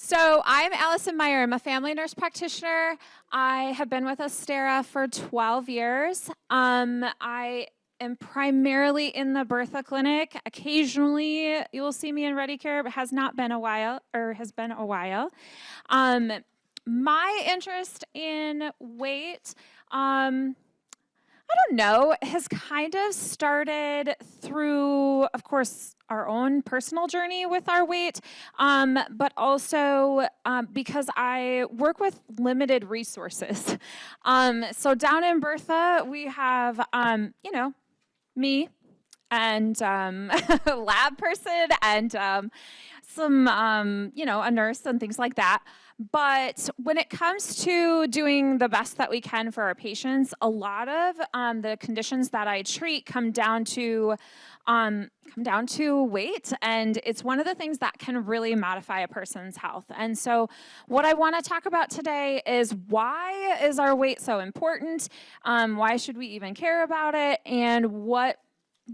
So I'm Allison Meyer. I'm a family nurse practitioner. I have been with Astera for 12 years. I am primarily in the Bertha clinic. Occasionally, you will see me in Ready Care, but has been a while. My interest in weight, I don't know, has kind of started through, of course, our own personal journey with our weight, but also because I work with limited resources. So down in Bertha, we have, me and a lab person and some, a nurse and things like that. But when it comes to doing the best that we can for our patients, a lot of the conditions that I treat come down to weight, and it's one of the things that can really modify a person's health. And so what I want to talk about today is, why is our weight so important? Why should we even care about it? And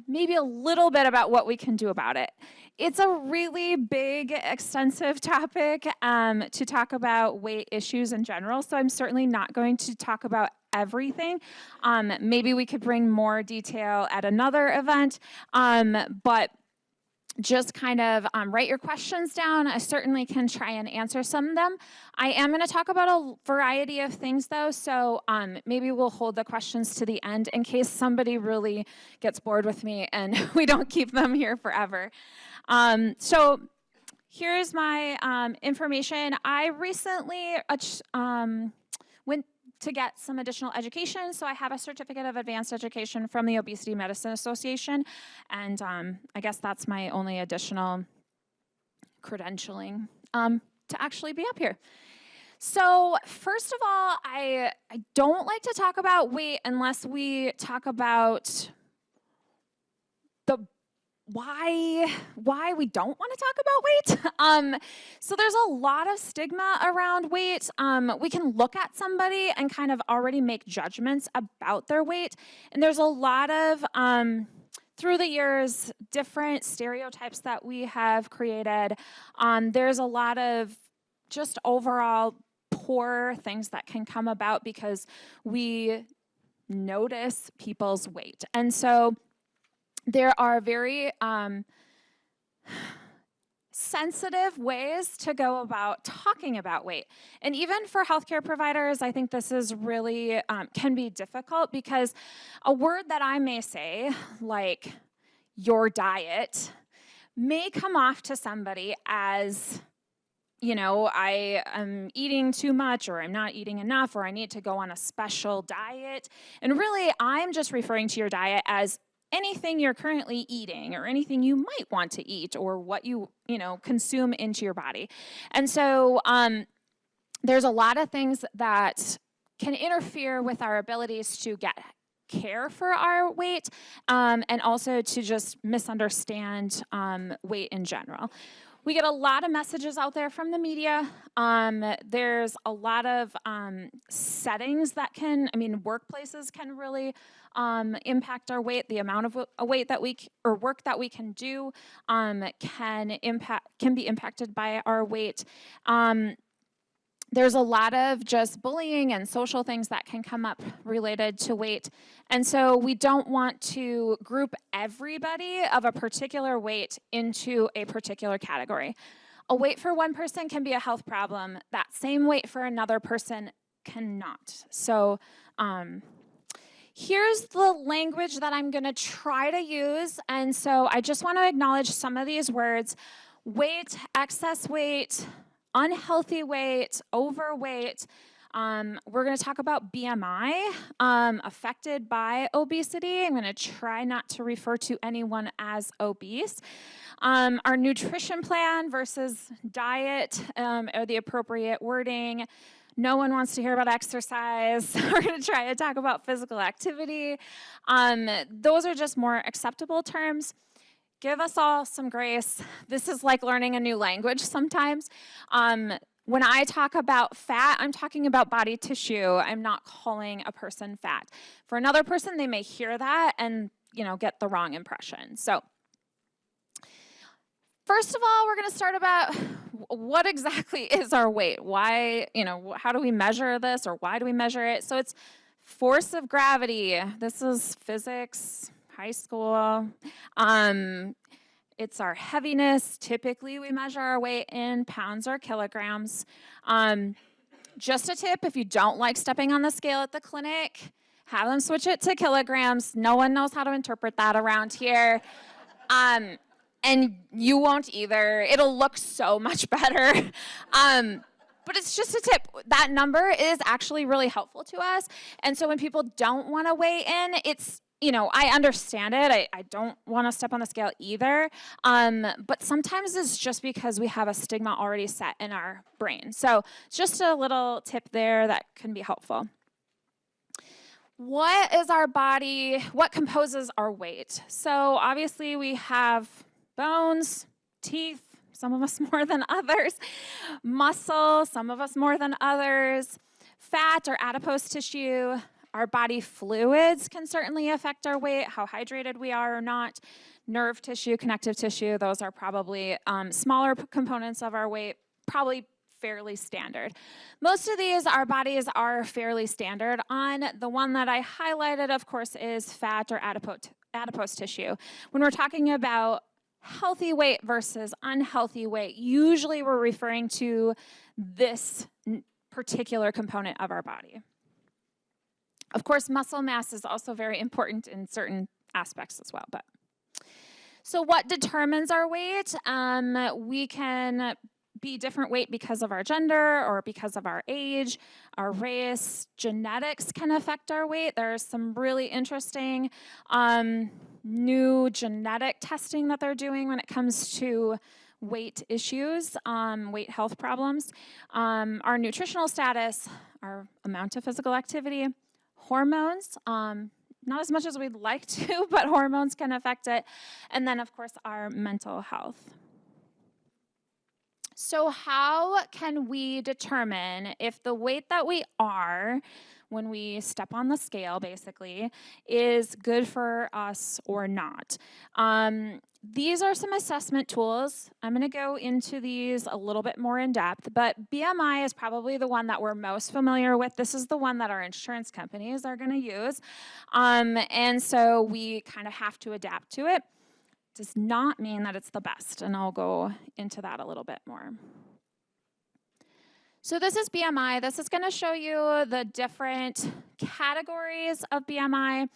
maybe a little bit about what we can do about it. It's a really big, extensive topic to talk about weight issues in general, so I'm certainly not going to talk about everything. Maybe we could bring more detail at another event, but just kind of write your questions down. I certainly can try and answer some of them. I am going to talk about a variety of things, though, so maybe we'll hold the questions to the end in case somebody really gets bored with me and we don't keep them here forever. So here's my information. I recently went to get some additional education. So I have a certificate of advanced education from the Obesity Medicine Association, and I guess that's my only additional credentialing to actually be up here. So first of all, I don't like to talk about weight unless we talk about why we don't want to talk about weight. So there's a lot of stigma around weight. We can look at somebody and kind of already make judgments about their weight. And there's a lot of, through the years, different stereotypes that we have created. There's a lot of just overall poor things that can come about because we notice people's weight. And so there are very sensitive ways to go about talking about weight. And even for healthcare providers, I think this is really can be difficult, because a word that I may say, like your diet, may come off to somebody as, I am eating too much, or I'm not eating enough, or I need to go on a special diet. And really, I'm just referring to your diet as anything you're currently eating, or anything you might want to eat, or what you consume into your body. And so there's a lot of things that can interfere with our abilities to get care for our weight, and also to just misunderstand weight in general. We get a lot of messages out there from the media. There's a lot of settings that workplaces can really impact our weight. The amount of weight that work that we can do can be impacted by our weight. There's a lot of just bullying and social things that can come up related to weight. And so we don't want to group everybody of a particular weight into a particular category. A weight for one person can be a health problem. That same weight for another person cannot. So here's the language that I'm going to try to use. And so I just want to acknowledge some of these words: weight, excess weight, unhealthy weight, overweight. We're going to talk about BMI, affected by obesity. I'm going to try not to refer to anyone as obese. Our nutrition plan versus diet are the appropriate wording. No one wants to hear about exercise. We're going to try to talk about physical activity. Those are just more acceptable terms. Give us all some grace. This is like learning a new language sometimes. When I talk about fat, I'm talking about body tissue. I'm not calling a person fat. For another person, they may hear that and get the wrong impression. So first of all, we're going to start what exactly is our weight? Why, how do we measure this, or why do we measure it? So it's force of gravity. This is physics, high school. It's our heaviness. Typically, we measure our weight in pounds or kilograms. Just a tip, if you don't like stepping on the scale at the clinic, have them switch it to kilograms. No one knows how to interpret that around here. And you won't either. It'll look so much better. But it's just a tip. That number is actually really helpful to us. And so when people don't want to weigh in, it's, I understand it. I don't want to step on the scale either. But sometimes it's just because we have a stigma already set in our brain. So just a little tip there that can be helpful. What is our body? What composes our weight? So obviously we have bones, teeth, some of us more than others, muscle, some of us more than others, fat or adipose tissue. Our body fluids can certainly affect our weight, how hydrated we are or not. Nerve tissue, connective tissue, those are probably smaller components of our weight, probably fairly standard. Most of these, our bodies are fairly standard on. The one that I highlighted, of course, is fat or adipose tissue. When we're talking about healthy weight versus unhealthy weight, usually we're referring to this particular component of our body. Of course, muscle mass is also very important in certain aspects as well. So what determines our weight? We can be different weight because of our gender or because of our age, our race. Genetics can affect our weight. There's some really interesting new genetic testing that they're doing when it comes to weight issues, weight health problems. Our nutritional status, our amount of physical activity, hormones, not as much as we'd like to, but hormones can affect it. And then, of course, our mental health. So how can we determine if the weight that we are when we step on the scale, basically, is good for us or not? These are some assessment tools. I'm going to go into these a little bit more in depth, but BMI is probably the one that we're most familiar with. This is the one that our insurance companies are going to use. And so we kind of have to adapt to it. Does not mean that it's the best, and I'll go into that a little bit more. So this is BMI. This is going to show you the different categories of BMI.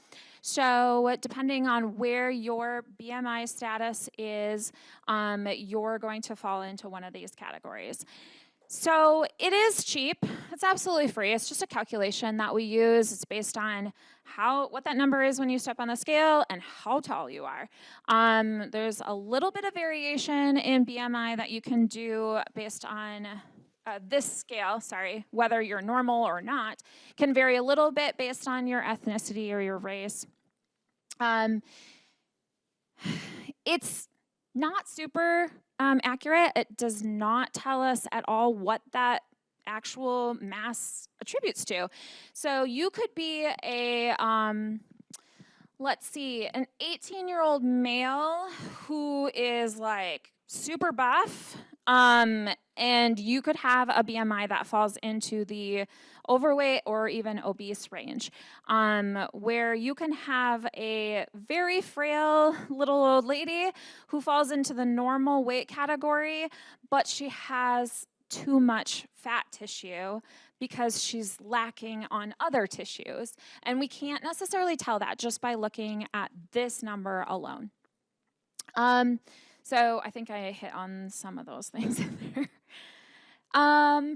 So depending on where your BMI status is, you're going to fall into one of these categories. So it is cheap. It's absolutely free. It's just a calculation that we use. It's based on what that number is when you step on the scale and how tall you are. There's a little bit of variation in BMI that you can do based on this scale, whether you're normal or not, can vary a little bit based on your ethnicity or your race. It's not super accurate. It does not tell us at all what that actual mass attributes to. So you could be let's see, an 18-year-old male who is like super buff, and you could have a BMI that falls into the overweight or even obese range, where you can have a very frail little old lady who falls into the normal weight category, but she has too much fat tissue because she's lacking on other tissues. And we can't necessarily tell that just by looking at this number alone. So I think I hit on some of those things in there.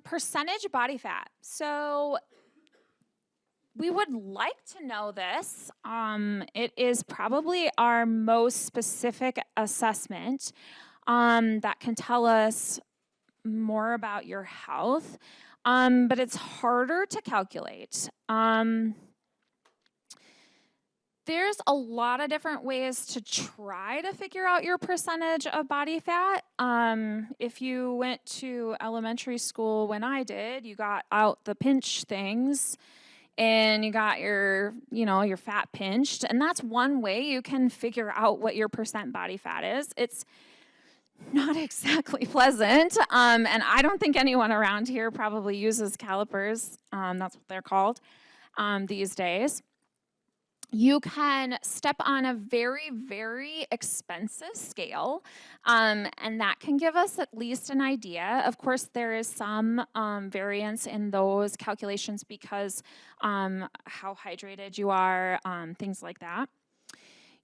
Percentage body fat. So we would like to know this. It is probably our most specific assessment that can tell us more about your health, but it's harder to calculate. There's a lot of different ways to try to figure out your percentage of body fat. If you went to elementary school when I did, you got out the pinch things and you got your fat pinched. And that's one way you can figure out what your percent body fat is. It's not exactly pleasant. And I don't think anyone around here probably uses calipers. That's what they're called these days. You can step on a very, very expensive scale, and that can give us at least an idea. Of course, there is some variance in those calculations because how hydrated you are, things like that.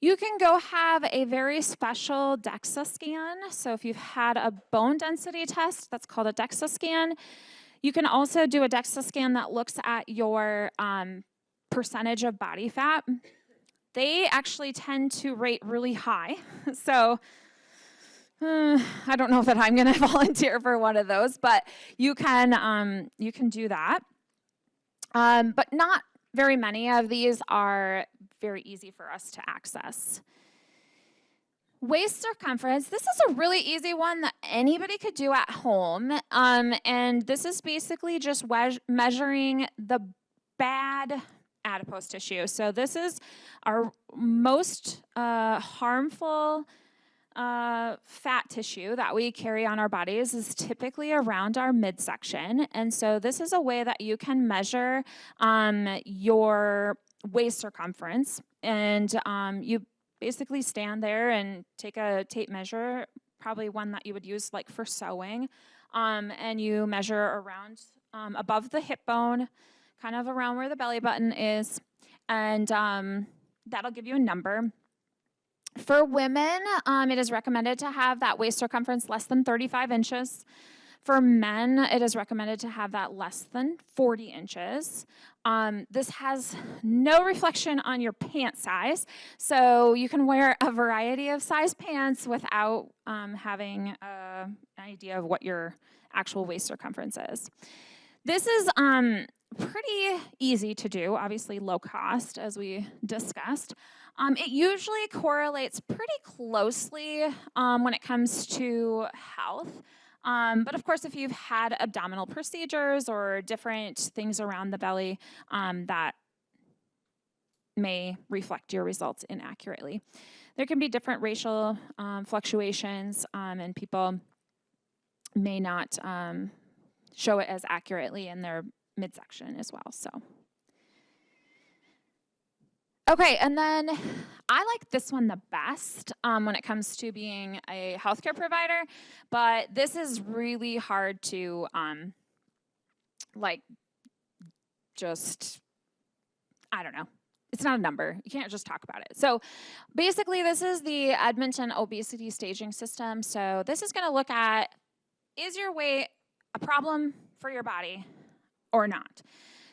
You can go have a very special DEXA scan. So if you've had a bone density test, that's called a DEXA scan. You can also do a DEXA scan that looks at your percentage of body fat. They actually tend to rate really high. So I don't know that I'm going to volunteer for one of those, but you can do that. But not very many of these are very easy for us to access. Waist circumference, this is a really easy one that anybody could do at home. And this is basically just measuring the bad adipose tissue. So this is our most harmful fat tissue that we carry on our bodies is typically around our midsection. And so this is a way that you can measure your waist circumference. And you basically stand there and take a tape measure, probably one that you would use like for sewing, and you measure around above the hip bone, kind of around where the belly button is, and that'll give you a number. For women, it is recommended to have that waist circumference less than 35 inches. For men, it is recommended to have that less than 40 inches. This has no reflection on your pant size, so you can wear a variety of size pants without having an idea of what your actual waist circumference is. This is pretty easy to do, obviously low cost, as we discussed. It usually correlates pretty closely when it comes to health. But of course, if you've had abdominal procedures or different things around the belly, that may reflect your results inaccurately. There can be different racial fluctuations, and people may not show it as accurately in their midsection as well. So, okay, and then I like this one the best when it comes to being a healthcare provider, but this is really hard to I don't know. It's not a number. You can't just talk about it. So basically, this is the Edmonton Obesity Staging System. So this is going to look at, is your weight a problem for your body or not?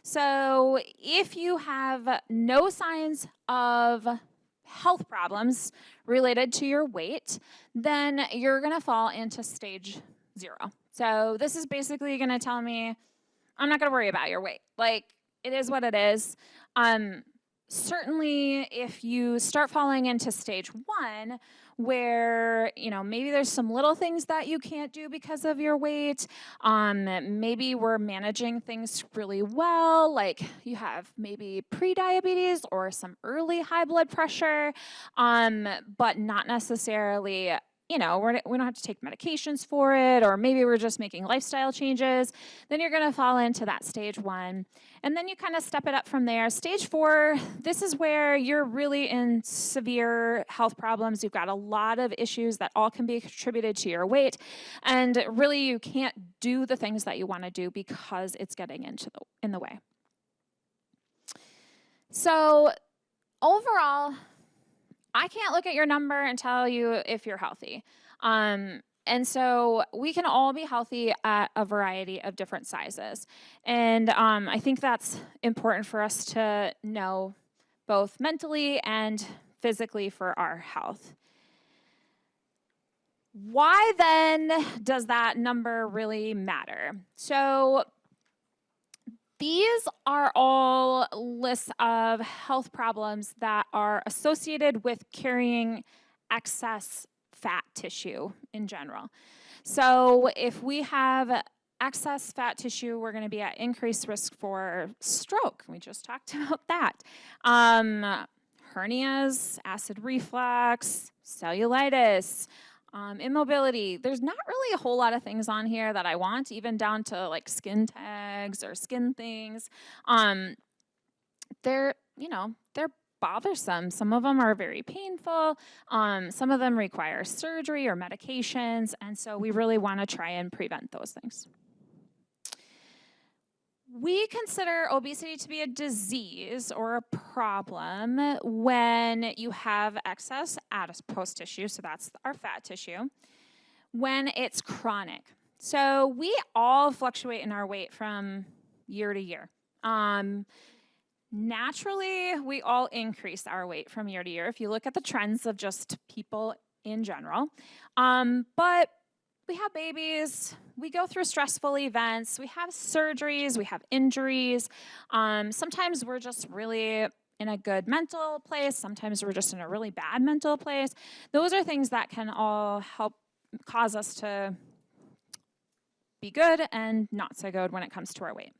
So if you have no signs of health problems related to your weight, then you're going to fall into stage 0. So this is basically going to tell me, I'm not going to worry about your weight. Like, it is what it is. Certainly, if you start falling into stage 1, where, maybe there's some little things that you can't do because of your weight, maybe we're managing things really well, like you have maybe pre-diabetes or some early high blood pressure, but not necessarily, we don't have to take medications for it, or maybe we're just making lifestyle changes, then you're going to fall into that stage 1. And then you kind of step it up from there. Stage 4, this is where you're really in severe health problems. You've got a lot of issues that all can be attributed to your weight. And really, you can't do the things that you want to do because it's getting in the way. So overall, I can't look at your number and tell you if you're healthy. And so we can all be healthy at a variety of different sizes. And I think that's important for us to know, both mentally and physically, for our health. Why then does that number really matter? So these are all lists of health problems that are associated with carrying excess fat tissue in general. So if we have excess fat tissue, we're going to be at increased risk for stroke. We just talked about that. Hernias, acid reflux, cellulitis, Immobility, there's not really a whole lot of things on here that I want, even down to like skin tags or skin things. They're, they're bothersome. Some of them are very painful. Some of them require surgery or medications, and so we really want to try and prevent those things. We consider obesity to be a disease or a problem when you have excess adipose tissue, so that's our fat tissue, when it's chronic. So we all fluctuate in our weight from year to year. Naturally, we all increase our weight from year to year if you look at the trends of just people in general. But we have babies, we go through stressful events, we have surgeries, we have injuries. Sometimes we're just really in a good mental place. Sometimes we're just in a really bad mental place. Those are things that can all help cause us to be good and not so good when it comes to our weight.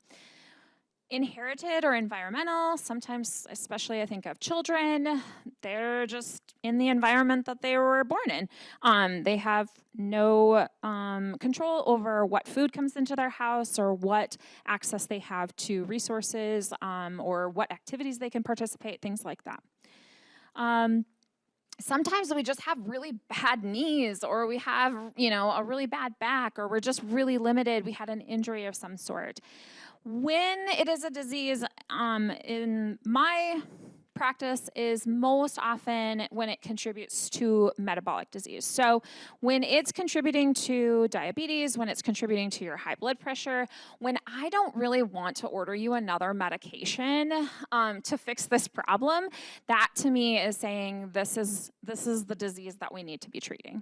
Inherited or environmental, sometimes, especially I think of children, they're just in the environment that they were born in. They have no control over what food comes into their house or what access they have to resources or what activities they can participate, things like that. Sometimes we just have really bad knees, or we have, a really bad back, or we're just really limited. We had an injury of some sort. When it is a disease, in my practice is most often when it contributes to metabolic disease. So when it's contributing to diabetes, when it's contributing to your high blood pressure, when I don't really want to order you another medication to fix this problem, that to me is saying this is the disease that we need to be treating.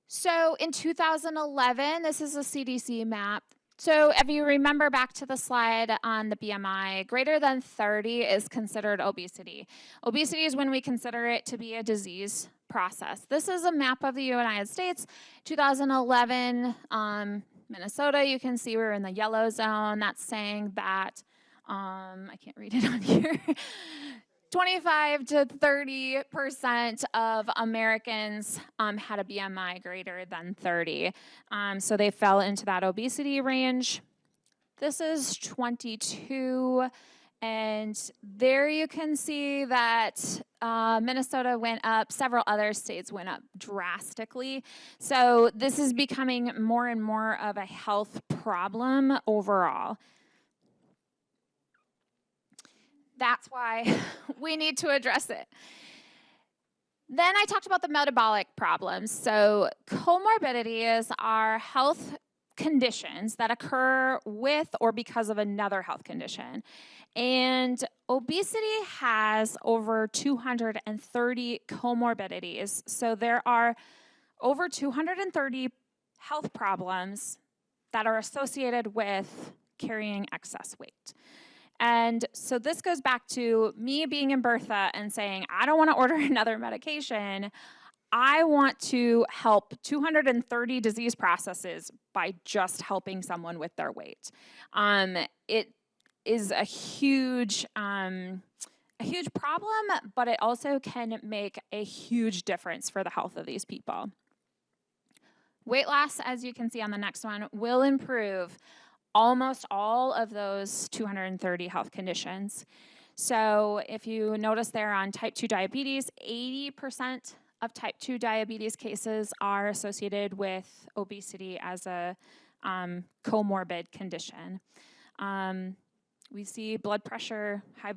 So in 2011, this is a CDC map. So if you remember back to the slide on the BMI, greater than 30 is considered obesity. Obesity is when we consider it to be a disease process. This is a map of the United States, 2011, Minnesota. You can see we're in the yellow zone. That's saying that, I can't read it on here. 25 to 30% of Americans had a BMI greater than 30. So they fell into that obesity range. This is 22. And there you can see that Minnesota went up. Several other states went up drastically. So this is becoming more and more of a health problem overall. That's why we need to address it. Then I talked about the metabolic problems. So comorbidities are health conditions that occur with or because of another health condition. And obesity has over 230 comorbidities. So there are over 230 health problems that are associated with carrying excess weight. And so this goes back to me being in Bertha and saying, I don't want to order another medication. I want to help 230 disease processes by just helping someone with their weight. It is a huge problem, but it also can make a huge difference for the health of these people. Weight loss, as you can see on the next one, will improve almost all of those 230 health conditions. So if you notice there on type 2 diabetes, 80% of type 2 diabetes cases are associated with obesity as a comorbid condition. We see blood pressure, high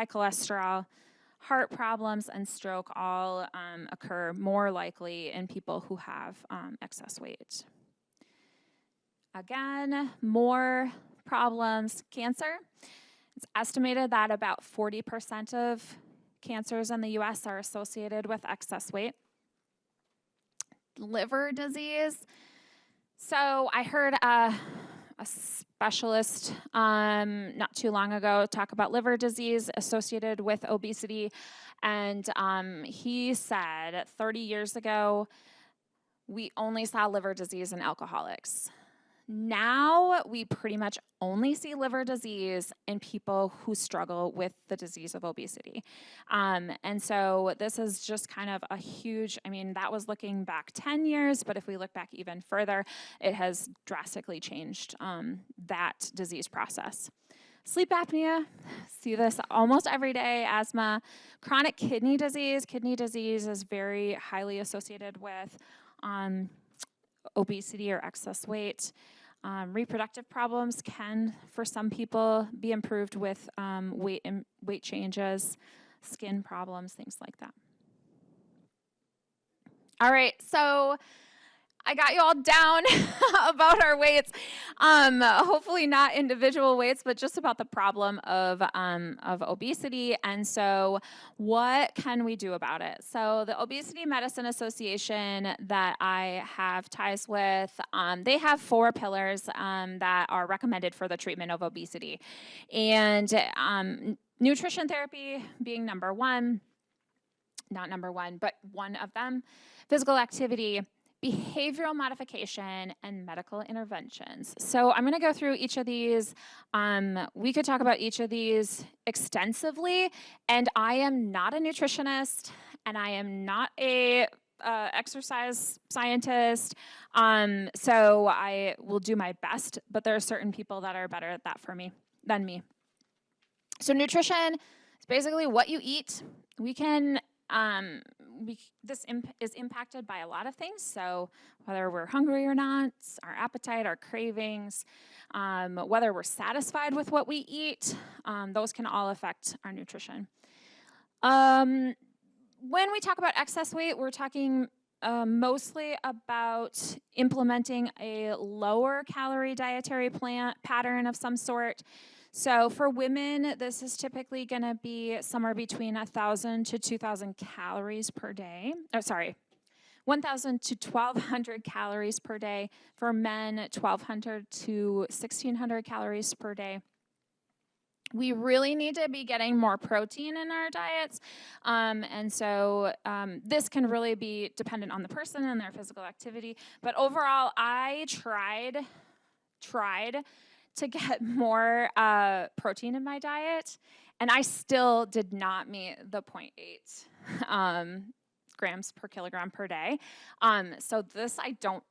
cholesterol, heart problems, and stroke all occur more likely in people who have excess weight. Again, more problems. Cancer. It's estimated that about 40% of cancers in the U.S. are associated with excess weight. Liver disease. So I heard a specialist not too long ago talk about liver disease associated with obesity, and he said 30 years ago, we only saw liver disease in alcoholics. Now we pretty much only see liver disease in people who struggle with the disease of obesity. And so this is just kind of a huge, I mean, that was looking back 10 years, but if we look back even further, it has drastically changed that disease process. Sleep apnea, see this almost every day. Asthma, chronic kidney disease. Kidney disease is very highly associated with obesity or excess weight. Reproductive problems can, for some people, be improved with weight changes, skin problems, things like that. All right, so I got you all down about our weights. Hopefully not individual weights, but just about the problem of obesity. And so what can we do about it? So the Obesity Medicine Association that I have ties with, they have 4 pillars that are recommended for the treatment of obesity. And nutrition therapy being number one, not number one, but one of them, physical activity, behavioral modification, and medical interventions. So I'm going to go through each of these. We could talk about each of these extensively, and I am not a nutritionist, and I am not a exercise scientist, so I will do my best, but there are certain people that are better at that than me. So nutrition is basically what you eat. We can this is impacted by a lot of things. So whether we're hungry or not, our appetite, our cravings, whether we're satisfied with what we eat, those can all affect our nutrition. When we talk about excess weight, we're talking mostly about implementing a lower calorie dietary pattern of some sort. So for women, this is typically going to be somewhere between 1,000 to 2,000 calories per day. 1,000 to 1,200 calories per day. For men, 1,200 to 1,600 calories per day. We really need to be getting more protein in our diets. And so this can really be dependent on the person and their physical activity. But overall, I tried to get more protein in my diet, and I still did not meet the 0.8 grams per kilogram per day. So this I don't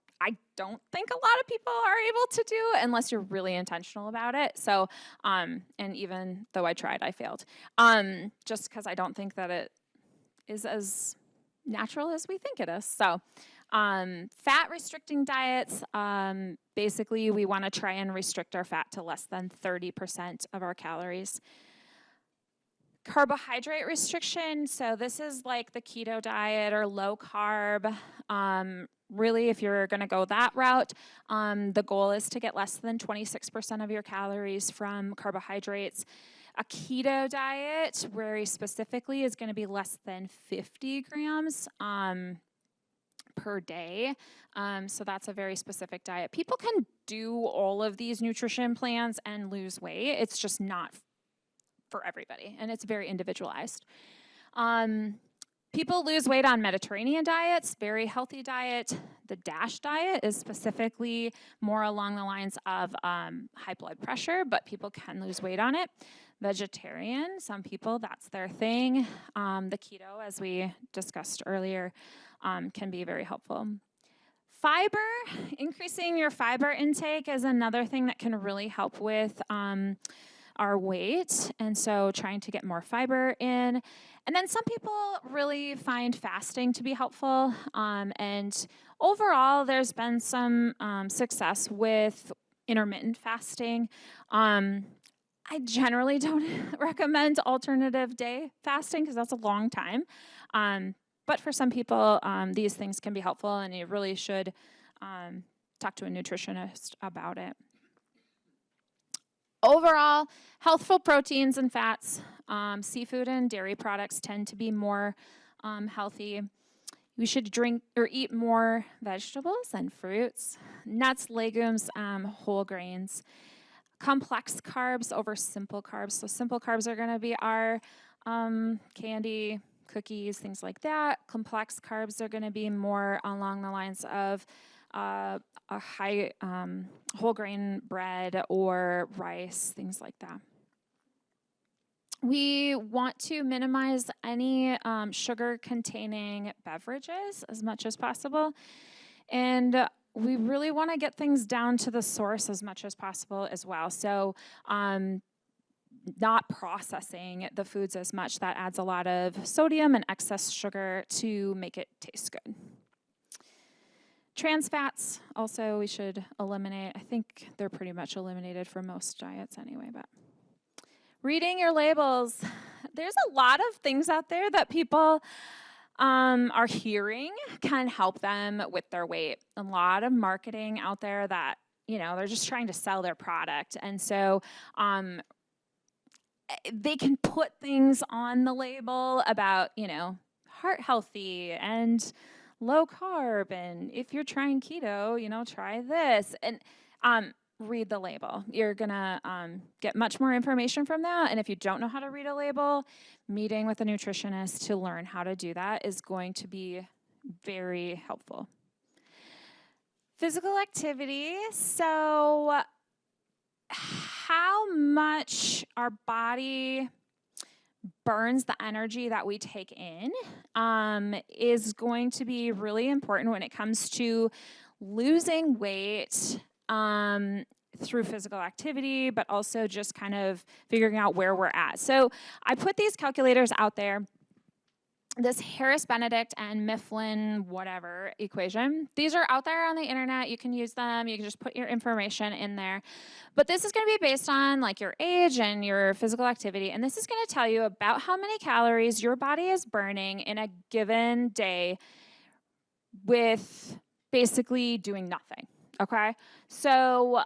think a lot of people are able to do unless you're really intentional about it. So, and even though I tried, I failed. Just because I don't think that it is as natural as we think it is. So, fat restricting diets, basically we want to try and restrict our fat to less than 30% of our calories. Carbohydrate restriction, so this is like the keto diet or low carb. Really, if you're going to go that route, the goal is to get less than 26% of your calories from carbohydrates. A keto diet, very specifically, is going to be less than 50 grams per day. So that's a very specific diet. People can do all of these nutrition plans and lose weight. It's just not for everybody, and it's very individualized. People lose weight on Mediterranean diets, very healthy diet. The DASH diet is specifically more along the lines of high blood pressure, but people can lose weight on it. Vegetarian, some people, that's their thing. The keto, as we discussed earlier, can be very helpful. Fiber, increasing your fiber intake is another thing that can really help with our weight, and so trying to get more fiber in. And then some people really find fasting to be helpful, and overall there's been some success with intermittent fasting. I generally don't recommend alternative day fasting because that's a long time, but for some people these things can be helpful, and you really should talk to a nutritionist about it. Overall, healthful proteins and fats, seafood and dairy products tend to be more healthy. We should drink or eat more vegetables and fruits, nuts, legumes, whole grains. Complex carbs over simple carbs. So simple carbs are going to be our candy, cookies, things like that. Complex carbs are going to be more along the lines of a high whole grain bread or rice, things like that. We want to minimize any sugar-containing beverages as much as possible. And we really want to get things down to the source as much as possible as well. So not processing the foods as much. That adds a lot of sodium and excess sugar to make it taste good. Trans fats also we should eliminate. I think they're pretty much eliminated from most diets anyway. But reading your labels. There's a lot of things out there that people are hearing can help them with their weight. A lot of marketing out there that, they're just trying to sell their product. And so they can put things on the label about, heart healthy and low carb. And if you're trying keto, try this. And read the label. You're going to get much more information from that. And if you don't know how to read a label, meeting with a nutritionist to learn how to do that is going to be very helpful. Physical activity. So how much our body burns the energy that we take in is going to be really important when it comes to losing weight through physical activity, but also just kind of figuring out where we're at. So I put these calculators out there, this Harris-Benedict and Mifflin whatever equation. These are out there on the internet. You can use them. You can just put your information in there. But this is going to be based on like your age and your physical activity. And this is going to tell you about how many calories your body is burning in a given day with basically doing nothing. Okay, so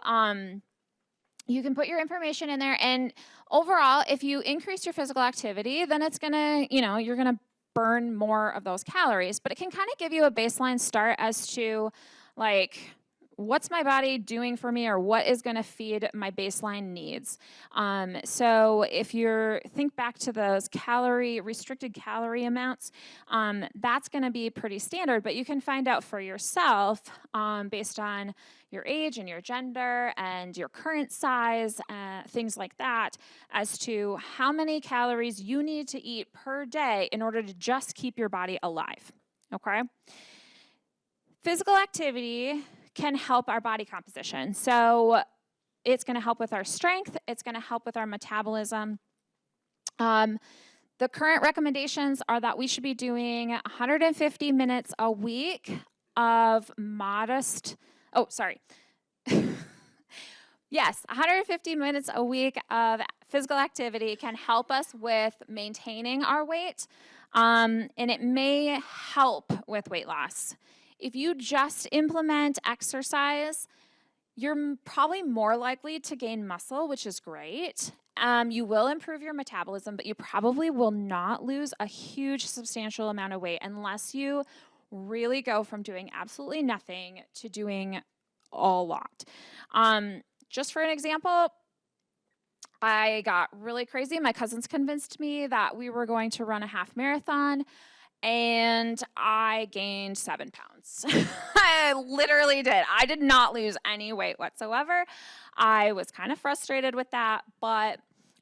you can put your information in there, and overall, if you increase your physical activity, then it's gonna, you're gonna burn more of those calories. But it can kind of give you a baseline start as to, like, what's my body doing for me, or what is going to feed my baseline needs. So if you think back to those restricted calorie amounts, that's going to be pretty standard, but you can find out for yourself based on your age and your gender and your current size, things like that, as to how many calories you need to eat per day in order to just keep your body alive, okay? Physical activity can help our body composition. So it's going to help with our strength. It's going to help with our metabolism. The current recommendations are that we should be doing 150 minutes a week of Yes, 150 minutes a week of physical activity can help us with maintaining our weight, and it may help with weight loss. If you just implement exercise, you're probably more likely to gain muscle, which is great. You will improve your metabolism, but you probably will not lose a huge, substantial amount of weight unless you really go from doing absolutely nothing to doing a lot. Just for an example, I got really crazy. My cousins convinced me that we were going to run a half marathon, and I gained 7 pounds. I literally did. I did not lose any weight whatsoever. I was kind of frustrated with that, but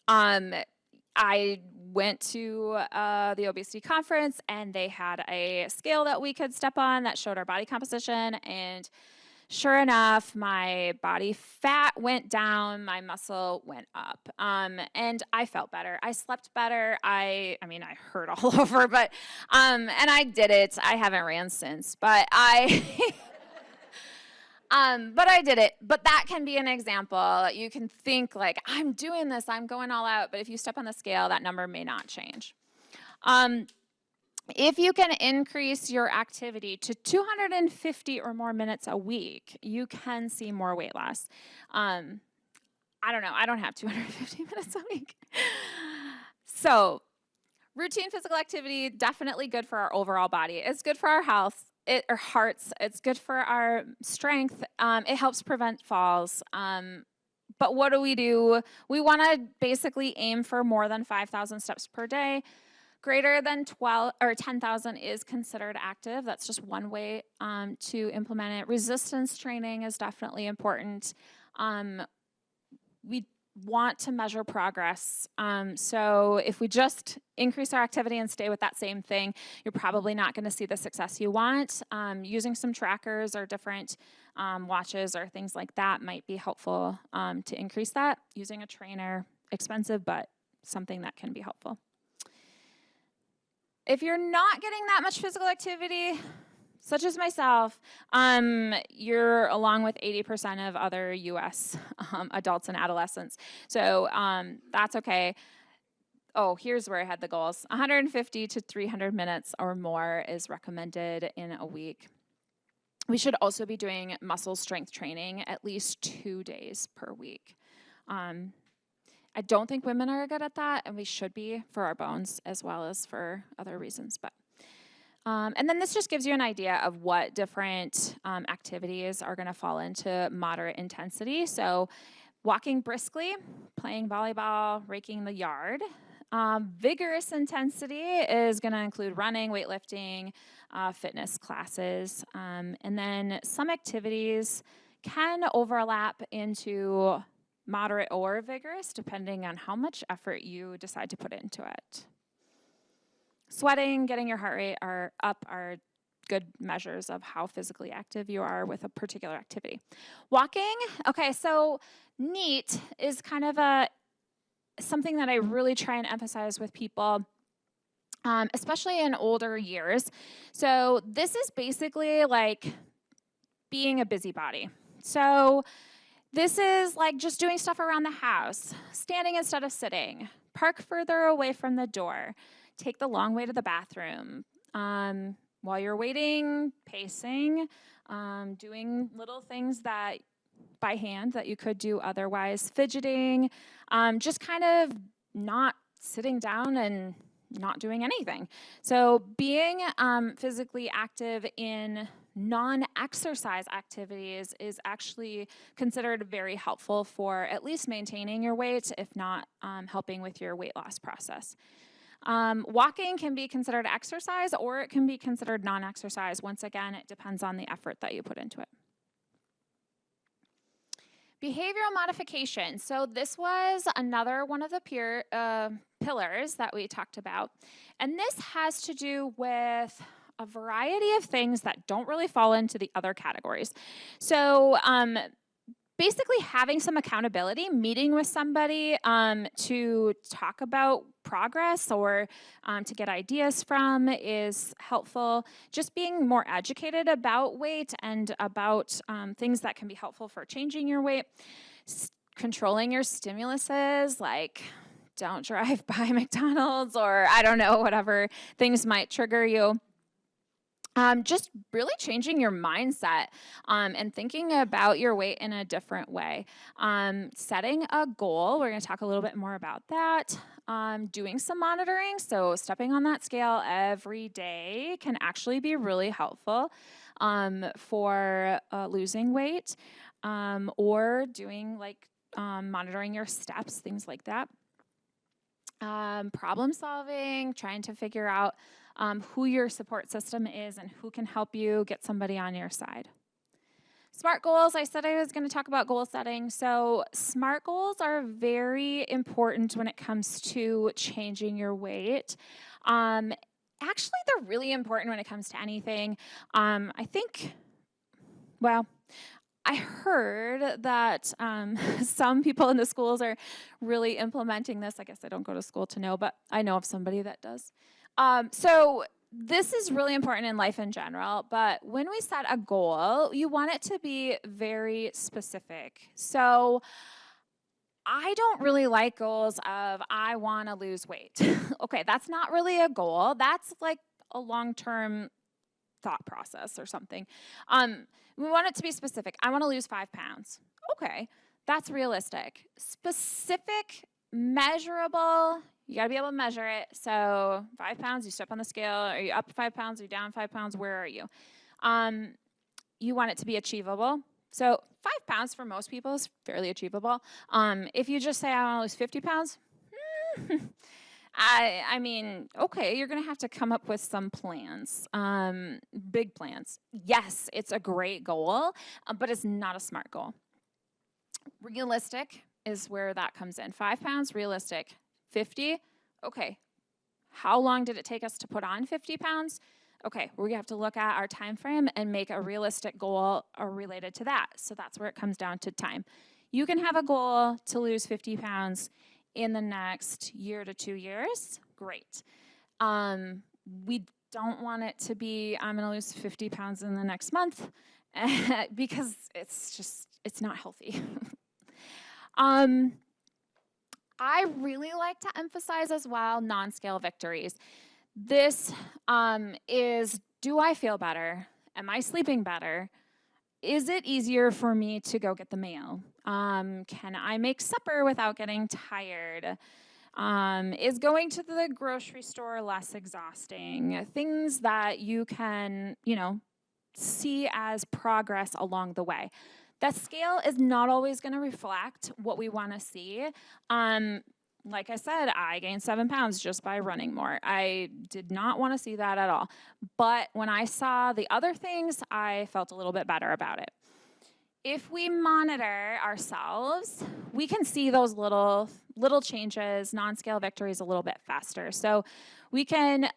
I went to the obesity conference, and they had a scale that we could step on that showed our body composition, and sure enough, my body fat went down, my muscle went up, and I felt better. I slept better. I hurt all over, but and I did it. I haven't ran since, but I did it. But that can be an example. You can think like, I'm doing this, I'm going all out, but if you step on the scale, that number may not change. If you can increase your activity to 250 or more minutes a week, you can see more weight loss. I don't know. I don't have 250 minutes a week. So routine physical activity, definitely good for our overall body. It's good for our health, our hearts. It's good for our strength. It helps prevent falls. But what do? We want to basically aim for more than 5,000 steps per day. Greater than 12 or 10,000 is considered active. That's just one way to implement it. Resistance training is definitely important. We want to measure progress. So if we just increase our activity and stay with that same thing, you're probably not going to see the success you want. Using some trackers or different watches or things like that might be helpful to increase that. Using a trainer, expensive, but something that can be helpful. If you're not getting that much physical activity, such as myself, you're along with 80% of other U.S. Adults and adolescents. So that's okay. Oh, here's where I had the goals. 150 to 300 minutes or more is recommended in a week. We should also be doing muscle strength training at least 2 days per week. I don't think women are good at that, and we should be for our bones as well as for other reasons. But and then this just gives you an idea of what different activities are going to fall into moderate intensity. So walking briskly, playing volleyball, raking the yard. Vigorous intensity is going to include running, weightlifting, fitness classes. And then some activities can overlap into moderate or vigorous, depending on how much effort you decide to put into it. Sweating, getting your heart rate up are good measures of how physically active you are with a particular activity. Walking, okay, so NEAT is kind of something that I really try and emphasize with people, especially in older years. So this is basically like being a busybody. So this is like just doing stuff around the house, standing instead of sitting, park further away from the door, take the long way to the bathroom. While you're waiting, pacing, doing little things that by hand that you could do otherwise, fidgeting, just kind of not sitting down and not doing anything. So being physically active in non-exercise activities is actually considered very helpful for at least maintaining your weight, if not helping with your weight loss process. Walking can be considered exercise or it can be considered non-exercise. Once again, it depends on the effort that you put into it. Behavioral modification. So this was another one of the pillars that we talked about. And this has to do with a variety of things that don't really fall into the other categories. So basically having some accountability, meeting with somebody to talk about progress or to get ideas from is helpful. Just being more educated about weight and about things that can be helpful for changing your weight. Controlling your stimuluses, like don't drive by McDonald's or I don't know, whatever things might trigger you. Just really changing your mindset and thinking about your weight in a different way. Setting a goal, we're going to talk a little bit more about that. Doing some monitoring, so stepping on that scale every day can actually be really helpful for losing weight or doing like monitoring your steps, things like that. Problem solving, trying to figure out who your support system is and who can help you get somebody on your side. SMART goals, I said I was going to talk about goal setting. So SMART goals are very important when it comes to changing your weight. Actually, they're really important when it comes to anything. I think, well, I heard that some people in the schools are really implementing this. I guess I don't go to school to know, but I know of somebody that does. So this is really important in life in general, but when we set a goal, you want it to be very specific. So I don't really like goals of, I want to lose weight. Okay, that's not really a goal. That's like a long-term thought process or something. We want it to be specific. I want to lose 5 pounds. Okay, that's realistic. Specific, measurable, you got to be able to measure it. So 5 pounds, you step on the scale. Are you up 5 pounds? Are you down 5 pounds? Where are you? You want it to be achievable. So 5 pounds for most people is fairly achievable. If you just say, I want to lose 50 pounds, I mean, okay, you're going to have to come up with some plans, big plans. Yes, it's a great goal, but it's not a smart goal. Realistic is where that comes in. 5 pounds, realistic. 50, okay. How long did it take us to put on 50 pounds? Okay, we have to look at our time frame and make a realistic goal related to that. So that's where it comes down to time. You can have a goal to lose 50 pounds in the next year to 2 years. Great. We don't want it to be, I'm going to lose 50 pounds in the next month because it's not healthy. I really like to emphasize as well non-scale victories. This is, do I feel better? Am I sleeping better? Is it easier for me to go get the mail? Can I make supper without getting tired? Is going to the grocery store less exhausting? Things that you can, see as progress along the way. That scale is not always going to reflect what we want to see. Like I said, I gained 7 pounds just by running more. I did not want to see that at all. But when I saw the other things, I felt a little bit better about it. If we monitor ourselves, we can see those little changes, non-scale victories a little bit faster. So we can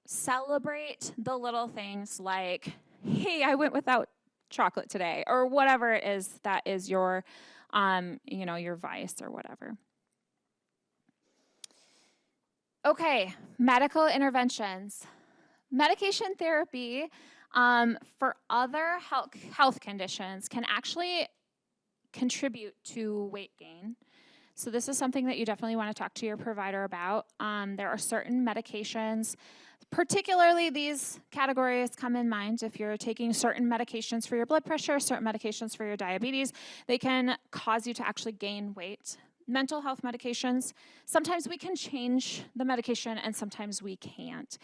celebrate the little things like, hey, I went without chocolate today, or whatever it is that is your, your vice or whatever. Okay, medical interventions. Medication therapy for other health conditions can actually contribute to weight gain. So this is something that you definitely want to talk to your provider about. There are certain medications, particularly these categories come in mind if you're taking certain medications for your blood pressure, certain medications for your diabetes, they can cause you to actually gain weight. Mental health medications, sometimes we can change the medication and sometimes we can't.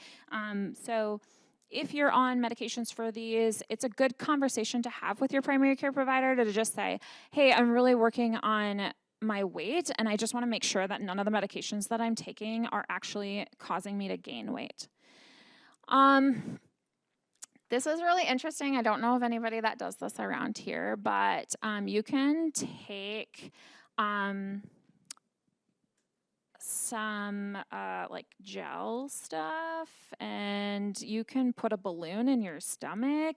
So if you're on medications for these, it's a good conversation to have with your primary care provider to just say, hey, I'm really working on my weight and I just want to make sure that none of the medications that I'm taking are actually causing me to gain weight. This is really interesting. I don't know of anybody that does this around here, but you can take some like gel stuff and you can put a balloon in your stomach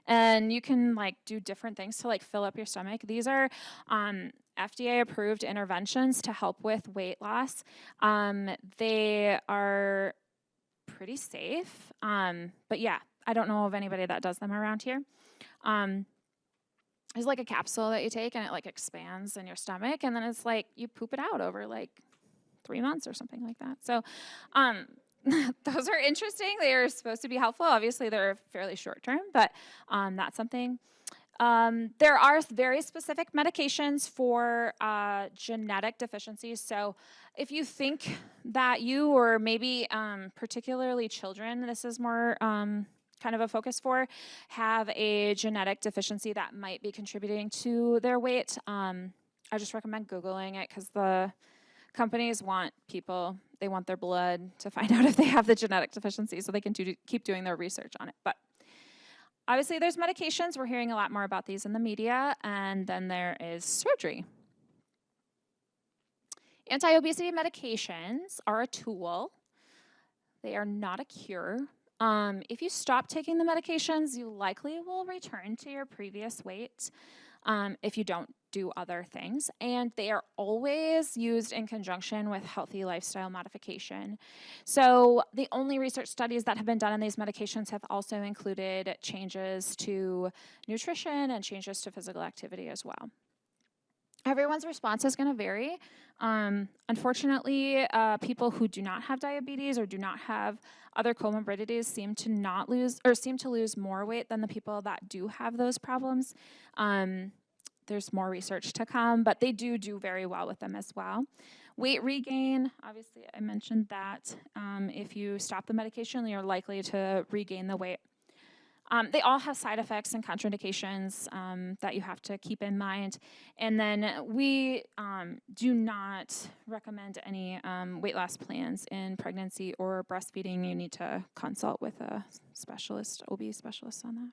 and you can like do different things to like fill up your stomach. These are FDA approved interventions to help with weight loss. They are pretty safe, but yeah, I don't know of anybody that does them around here. There's like a capsule that you take and it like expands in your stomach and then it's like you poop it out over like 3 months or something like that. So those are interesting. They are supposed to be helpful. Obviously, they're fairly short term, but that's something. There are very specific medications for genetic deficiencies. So if you think that you, or maybe particularly children, this is more kind of a focus for, have a genetic deficiency that might be contributing to their weight, I just recommend Googling it because the companies want they want their blood to find out if they have the genetic deficiency so they can keep doing their research on it. But obviously there's medications. We're hearing a lot more about these in the media. And then there is surgery. Anti-obesity medications are a tool. They are not a cure. If you stop taking the medications, you likely will return to your previous weight if you don't do other things. And they are always used in conjunction with healthy lifestyle modification. So the only research studies that have been done on these medications have also included changes to nutrition and changes to physical activity as well. Everyone's response is going to vary. Unfortunately, people who do not have diabetes or do not have other comorbidities seem to lose more weight than the people that do have those problems. There's more research to come, but they do very well with them as well. Weight regain, obviously I mentioned that. If you stop the medication, you're likely to regain the weight. They all have side effects and contraindications that you have to keep in mind. And then we do not recommend any weight loss plans in pregnancy or breastfeeding. You need to consult with a specialist, OB specialist on that.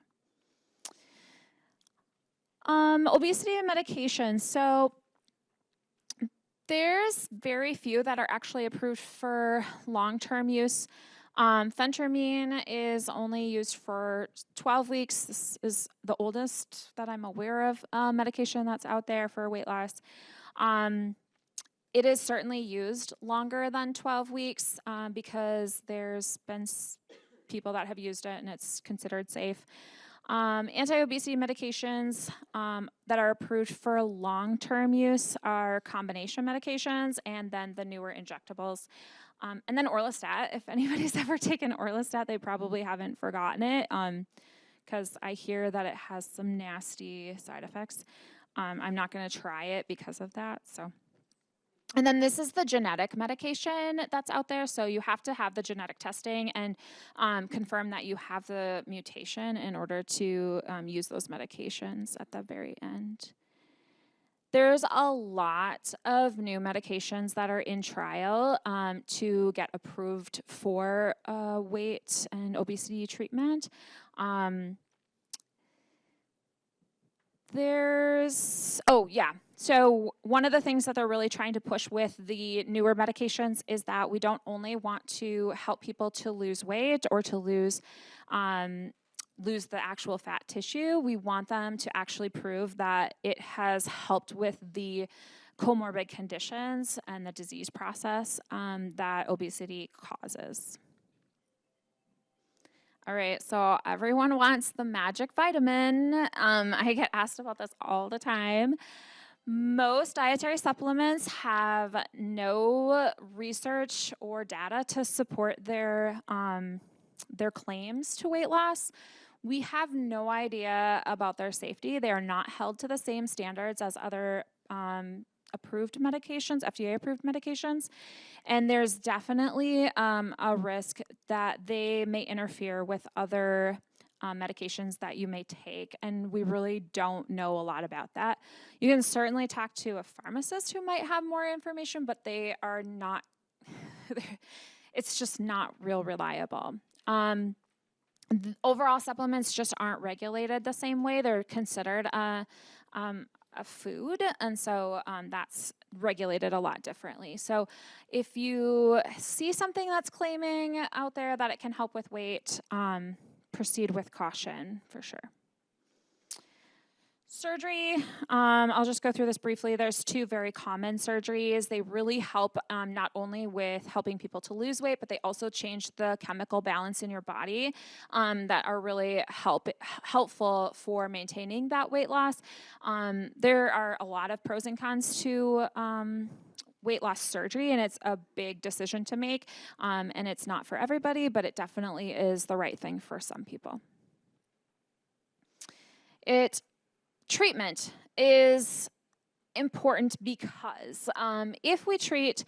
Obesity and medications. So there's very few that are actually approved for long-term use. Phentermine is only used for 12 weeks. This is the oldest that I'm aware of medication that's out there for weight loss. It is certainly used longer than 12 weeks because there's been people that have used it and it's considered safe. Anti-obesity medications that are approved for long-term use are combination medications and then the newer injectables. And then Orlistat. If anybody's ever taken Orlistat, they probably haven't forgotten it because I hear that it has some nasty side effects. I'm not going to try it because of that. And then this is the genetic medication that's out there. So you have to have the genetic testing and confirm that you have the mutation in order to use those medications at the very end. There's a lot of new medications that are in trial to get approved for weight and obesity treatment. So one of the things that they're really trying to push with the newer medications is that we don't only want to help people to lose weight or to lose the actual fat tissue. We want them to actually prove that it has helped with the comorbid conditions and the disease process that obesity causes. All right, so everyone wants the magic vitamin. I get asked about this all the time. Most dietary supplements have no research or data to support their claims to weight loss. We have no idea about their safety. They are not held to the same standards as other approved medications, FDA-approved medications, and there's definitely a risk that they may interfere with other medications that you may take, and we really don't know a lot about that. You can certainly talk to a pharmacist who might have more information, but they are not, it's just not real reliable. Overall supplements just aren't regulated the same way. They're considered a food, and so that's regulated a lot differently. So if you see something that's claiming out there that it can help with weight, proceed with caution for sure. Surgery, I'll just go through this briefly. There's two very common surgeries. They really help not only with helping people to lose weight, but they also change the chemical balance in your body that are really helpful for maintaining that weight loss. There are a lot of pros and cons to weight loss surgery, and it's a big decision to make, and it's not for everybody, but it definitely is the right thing for some people. Treatment is important because if we treat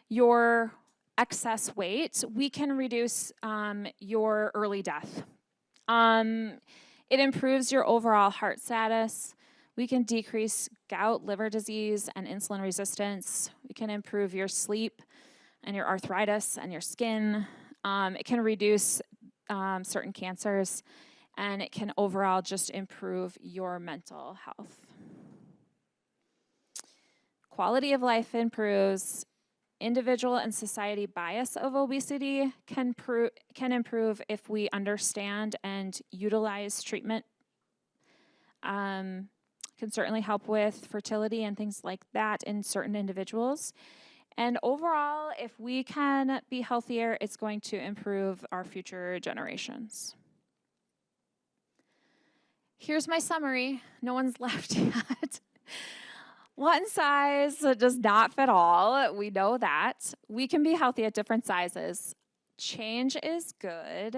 your excess weight, we can reduce your early death. It improves your overall heart status. We can decrease gout, liver disease, and insulin resistance. We can improve your sleep and your arthritis and your skin. It can reduce certain cancers, and it can overall just improve your mental health. Quality of life improves. Individual and society bias of obesity can improve if we understand and utilize treatment. Can certainly help with fertility and things like that in certain individuals. And overall, if we can be healthier, it's going to improve our future generations. Here's my summary. No one's left yet. One size does not fit all. We know that. We can be healthy at different sizes. Change is good.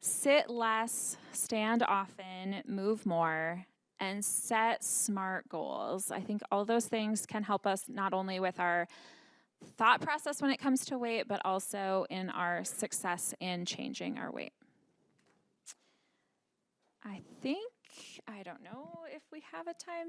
Sit less, stand often, move more, and set smart goals. I think all those things can help us not only with our thought process when it comes to weight, but also in our success in changing our weight. I think, I don't know if we have a time